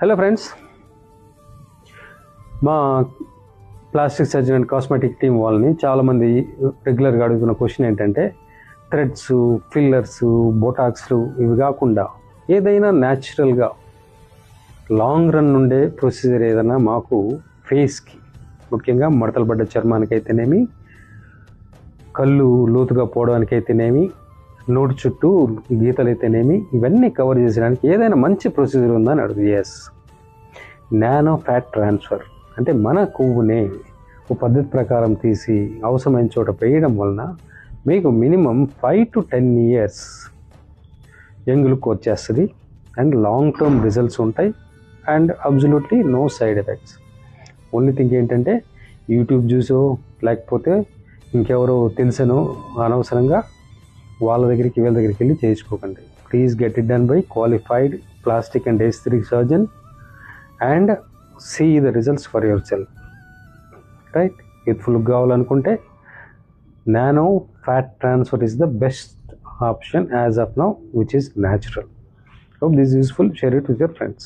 Hello friends, మా plastic surgeon and cosmetic team వాళ్ళని చాలామంది రెగ్యులర్గా అడుగుతున్న క్వశ్చన్ ఏంటంటే, థ్రెడ్స్, ఫిల్లర్స్, బోటాక్స్లు ఇవి కాకుండా ఏదైనా న్యాచురల్గా లాంగ్ రన్ ఉండే ప్రొసీజర్ ఏదైనా మాకు ఫేస్కి, ముఖ్యంగా మడతలు పడ్డ చర్మానికి అయితేనేమి, కళ్ళు లోతుగా పోవడానికి అయితేనేమి, నోటి చుట్టూ గీతలు అయితేనేమి, ఇవన్నీ కవర్ చేసడానికి ఏదైనా మంచి ప్రొసీజర్ ఉందని అడుగు. Yes, nano fat transfer. అంటే మన కొవ్వునే ఒక పద్ధతి ప్రకారం తీసి అవసరమైన చోట వేయడం వలన మీకు minimum 5 to 10 years young look వచ్చేస్తుంది అండ్ లాంగ్ టర్మ్ రిజల్ట్స్ ఉంటాయి and absolutely no side effects. Only thing ఏంటంటే యూట్యూబ్ చూసో లేకపోతే ఇంకెవరో తెలుసనో అనవసరంగా వాళ్ళ దగ్గరికి వీళ్ళ దగ్గరికి వెళ్ళి చేయించుకోకండి. Please get it done by qualified plastic and aesthetic surgeon and see the results for your self. Right, youthful కావాలనుకుంటే nano fat transfer is the best option as of now, which is natural. Hope this is useful. Share it with your friends.